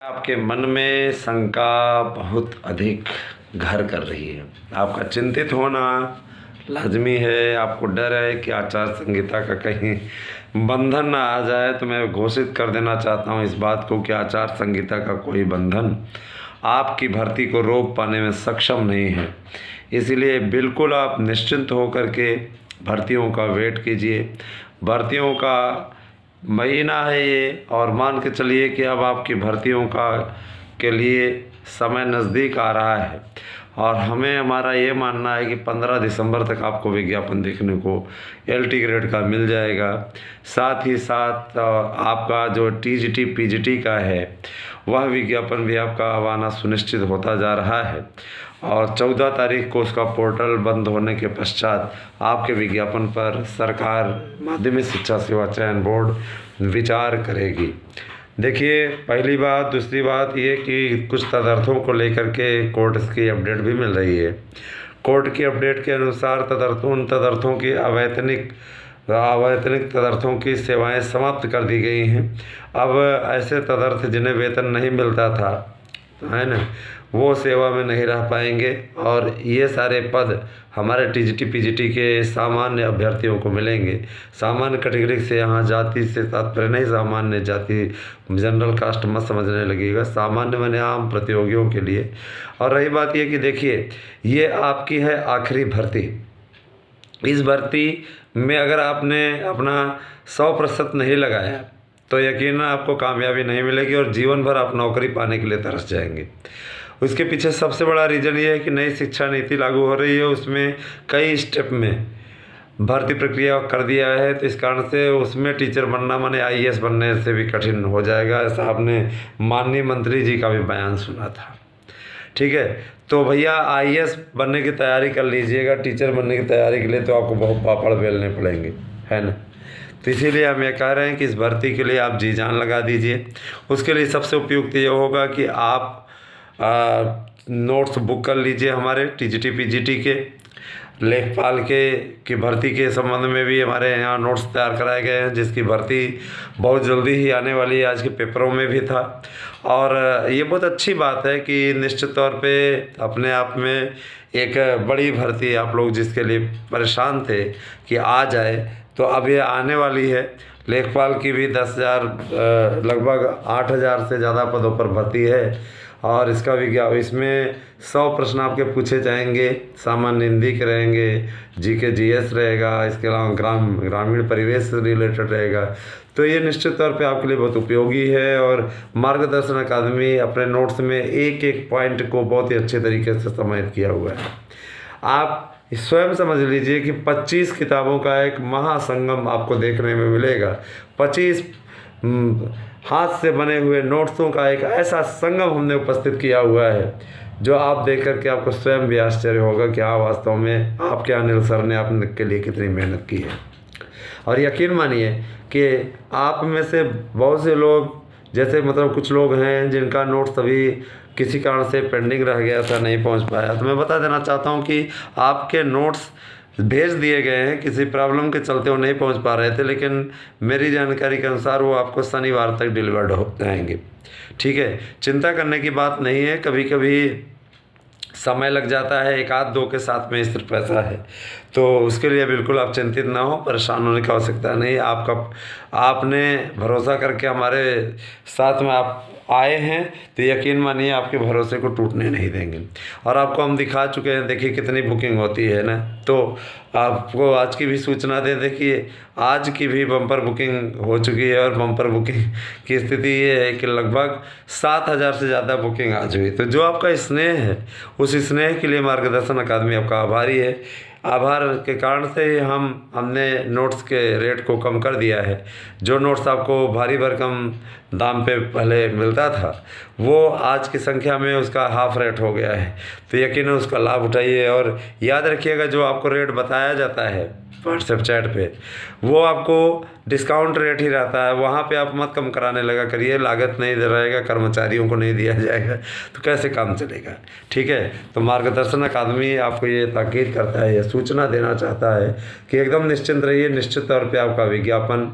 आपके मन में शंका बहुत अधिक घर कर रही है। आपका चिंतित होना लाजमी है। आपको डर है कि आचार संहिता का कहीं बंधन ना आ जाए। तो मैं घोषित कर देना चाहता हूँ इस बात को कि आचार संहिता का कोई बंधन आपकी भर्ती को रोक पाने में सक्षम नहीं है। इसीलिए बिल्कुल आप निश्चिंत होकर के भर्तियों का वेट कीजिए। भर्तियों का महीना है ये, और मान के चलिए कि अब आपकी भर्तियों का के लिए समय नज़दीक आ रहा है। और हमारा ये मानना है कि 15 दिसंबर तक आपको विज्ञापन देखने को LT ग्रेड का मिल जाएगा। साथ ही साथ आपका जो TGT PGT का है वह विज्ञापन भी आपका अब आना सुनिश्चित होता जा रहा है। और 14 तारीख को उसका पोर्टल बंद होने के पश्चात आपके विज्ञापन पर सरकार माध्यमिक शिक्षा सेवा चयन बोर्ड विचार करेगी। देखिए, पहली बात। दूसरी बात ये कि कुछ तदर्थों को लेकर के कोर्ट की अपडेट भी मिल रही है। कोर्ट की अपडेट के अनुसार उन तदर्थों की अवैतनिक तदर्थों की सेवाएं समाप्त कर दी गई हैं। अब ऐसे तदर्थ जिन्हें वेतन नहीं मिलता था, है ना, वो सेवा में नहीं रह पाएंगे। और ये सारे पद हमारे TGT PGT के सामान्य अभ्यर्थियों को मिलेंगे। सामान्य कैटेगरी से यहाँ जाति से तात्पर्य नहीं, सामान्य जाति जनरल कास्ट मत समझने लगेगा, सामान्य माने आम प्रतियोगियों के लिए। और रही बात ये कि देखिए, ये आपकी है आखिरी भर्ती। इस भर्ती में अगर आपने अपना 100% नहीं लगाया तो यकीनन आपको कामयाबी नहीं मिलेगी और जीवन भर आप नौकरी पाने के लिए तरस जाएंगे। उसके पीछे सबसे बड़ा रीज़न ये है कि नई शिक्षा नीति लागू हो रही है। उसमें कई स्टेप में भर्ती प्रक्रिया कर दिया है, तो इस कारण से उसमें टीचर बनना माने IAS बनने से भी कठिन हो जाएगा। ऐसा आपने माननीय मंत्री जी का भी बयान सुना था। ठीक है, तो भैया IAS बनने की तैयारी कर लीजिएगा। टीचर बनने की तैयारी के लिए तो आपको बहुत पापड़ बेलने पड़ेंगे, है ना। तो इसीलिए हम ये कह रहे हैं कि इस भर्ती के लिए आप जी जान लगा दीजिए। उसके लिए सबसे उपयुक्त ये होगा कि आप नोट्स बुक कर लीजिए। हमारे TGT PGT के लेखपाल की भर्ती के संबंध में भी हमारे यहाँ नोट्स तैयार कराए गए हैं, जिसकी भर्ती बहुत जल्दी ही आने वाली है। आज के पेपरों में भी था। और ये बहुत अच्छी बात है कि निश्चित तौर पे अपने आप में एक बड़ी भर्ती आप लोग जिसके लिए परेशान थे कि आ जाए, तो अब ये आने वाली है। लेखपाल की भी 10,000 लगभग 8,000 से ज़्यादा पदों पर भर्ती है। और इसमें 100 प्रश्न आपके पूछे जाएंगे। सामान्य हिंदी के रहेंगे, GK GS रहेगा, इसके अलावा ग्रामीण परिवेश से रिलेटेड रहेगा। तो ये निश्चित तौर पे आपके लिए बहुत उपयोगी है। और मार्गदर्शन अकादमी अपने नोट्स में एक एक पॉइंट को बहुत ही अच्छे तरीके से समाहित किया हुआ है। आप स्वयं समझ लीजिए कि 25 किताबों का एक महासंगम आपको देखने में मिलेगा। 25 हाथ से बने हुए नोट्सों का एक ऐसा संगम हमने उपस्थित किया हुआ है, जो आप देख करके आपको स्वयं भी आश्चर्य होगा कि हाँ, वास्तव में आपके अनिल सर ने आपके लिए कितनी मेहनत की है। और यकीन मानिए कि आप में से बहुत से लोग, जैसे मतलब कुछ लोग हैं जिनका नोट्स अभी किसी कारण से पेंडिंग रह गया था, नहीं पहुंच पाया, तो मैं बता देना चाहता हूं कि आपके नोट्स भेज दिए गए हैं। किसी प्रॉब्लम के चलते वो नहीं पहुंच पा रहे थे, लेकिन मेरी जानकारी के अनुसार वो आपको शनिवार तक डिलीवर्ड हो जाएंगे। ठीक है, चिंता करने की बात नहीं है। कभी कभी समय लग जाता है, एक आध दो के साथ में सिर्फ ऐसा है, तो उसके लिए बिल्कुल आप चिंतित ना हो, परेशान होने की आवश्यकता नहीं। आपने भरोसा करके हमारे साथ में आप आए हैं, तो यकीन मानिए आपके भरोसे को टूटने नहीं देंगे। और आपको हम दिखा चुके हैं, देखिए कितनी बुकिंग होती है ना। तो आपको आज की भी सूचना दे, देखिए आज की भी बम्पर बुकिंग हो चुकी है। और बम्पर बुकिंग की स्थिति ये है कि लगभग 7,000 से ज़्यादा बुकिंग आज हुई। तो जो आपका स्नेह है, उस स्नेह के लिए मार्गदर्शन अकादमी आपका आभारी है। आभार के कारण से हमने नोट्स के रेट को कम कर दिया है। जो नोट्स आपको भारी भरकम दाम पे पहले मिलता था, वो आज की संख्या में उसका हाफ रेट हो गया है। तो यकीनन उसका लाभ उठाइए। और याद रखिएगा, जो आपको रेट बताया जाता है व्हाट्सएप चैट पे, वो आपको डिस्काउंट रेट ही रहता है। वहाँ पे आप मत कम कराने लगा करिए। लागत नहीं दे रहेगा, कर्मचारियों को नहीं दिया जाएगा, तो कैसे काम चलेगा। ठीक है, तो मार्गदर्शन अकादमी आपको ये ताकीद करता है, ये सूचना देना चाहता है कि एकदम निश्चिंत रहिए। निश्चित तौर पे आपका विज्ञापन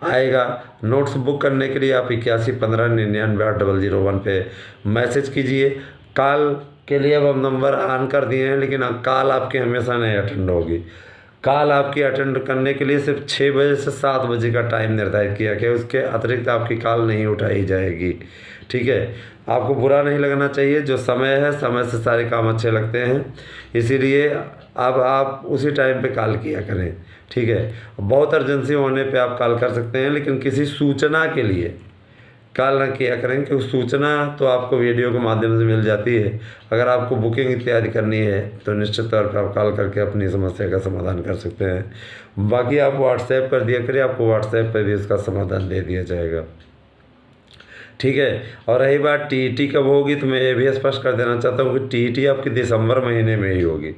आएगा। नोट्स बुक करने के लिए आप 8115998001 पे मैसेज कीजिए। कॉल के लिए अब हम नंबर ऑन कर दिए हैं, लेकिन कॉल आपकी हमेशा नहीं अटेंड होगी। कॉल आपकी अटेंड करने के लिए सिर्फ 6 बजे से 7 बजे का टाइम निर्धारित किया गया, उसके अतिरिक्त आपकी कॉल नहीं उठाई जाएगी। ठीक है, आपको बुरा नहीं लगना चाहिए, जो समय है समय से सारे काम अच्छे लगते हैं, इसीलिए अब आप उसी टाइम पे कॉल किया करें। ठीक है, बहुत अर्जेंसी होने पे आप कॉल कर सकते हैं, लेकिन किसी सूचना के लिए कॉल ना किया करें, क्योंकि सूचना तो आपको वीडियो के माध्यम से मिल जाती है। अगर आपको बुकिंग इत्यादि करनी है तो निश्चित तौर पर आप कॉल करके अपनी समस्या का समाधान कर सकते हैं। बाकी आप व्हाट्सएप कर दिया करिए, आपको व्हाट्सएप पर भी इसका समाधान दे दिया जाएगा। ठीक है, और रही बात टीईटी कब होगी, तो मैं ये भी स्पष्ट कर देना चाहता हूँ कि टीईटी आपकी दिसंबर महीने में ही होगी।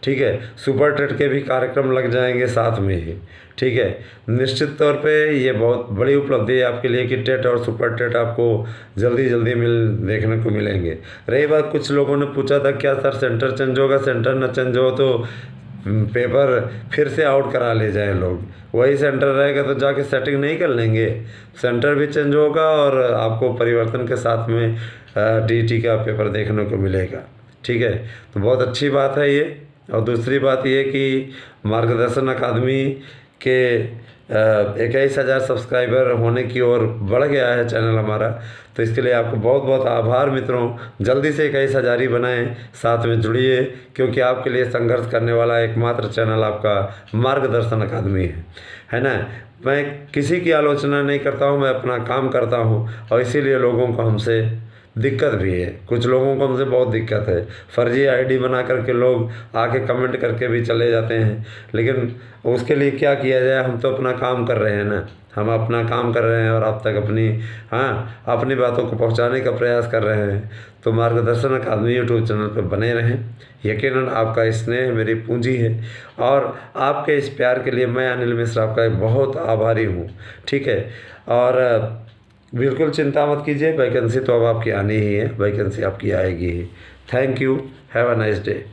ठीक है, सुपर टेट के भी कार्यक्रम लग जाएंगे साथ में ही। ठीक है, निश्चित तौर पे ये बहुत बड़ी उपलब्धि है आपके लिए कि टेट और सुपर टेट आपको जल्दी जल्दी देखने को मिलेंगे। रही बात, कुछ लोगों ने पूछा था क्या सर सेंटर चेंज होगा, सेंटर न चेंज हो तो पेपर फिर से आउट करा ले जाएं लोग, वही सेंटर रहेगा तो जाके सेटिंग नहीं कर लेंगे। सेंटर भी चेंज होगा और आपको परिवर्तन के साथ में टीईटी का पेपर देखने को मिलेगा। ठीक है, तो बहुत अच्छी बात है ये। और दूसरी बात ये कि मार्गदर्शन अकादमी के 21,000 सब्सक्राइबर होने की ओर बढ़ गया है चैनल हमारा, तो इसके लिए आपको बहुत बहुत आभार मित्रों। जल्दी से 21,000 ही बनाएं, साथ में जुड़िए, क्योंकि आपके लिए संघर्ष करने वाला एकमात्र चैनल आपका मार्गदर्शन अकादमी है ना। मैं किसी की आलोचना नहीं करता हूँ, मैं अपना काम करता हूँ, और इसीलिए लोगों को हमसे दिक्कत भी है। कुछ लोगों को हमसे बहुत दिक्कत है, फर्जी आईडी बना करके लोग आके कमेंट करके भी चले जाते हैं, लेकिन उसके लिए क्या किया जाए, हम तो अपना काम कर रहे हैं ना, हम अपना काम कर रहे हैं और आप तक अपनी बातों को पहुंचाने का प्रयास कर रहे हैं। तो मार्गदर्शन अकादमी यूट्यूब चैनल पर बने रहें, यकीनन आपका स्नेह मेरी पूंजी है, और आपके इस प्यार के लिए मैं अनिल मिश्रा आपका बहुत आभारी हूँ। ठीक है, और बिल्कुल चिंता मत कीजिए, वैकेंसी तो अब आपकी आनी ही है, वैकेंसी आपकी आएगी ही। Thank you, have a nice day.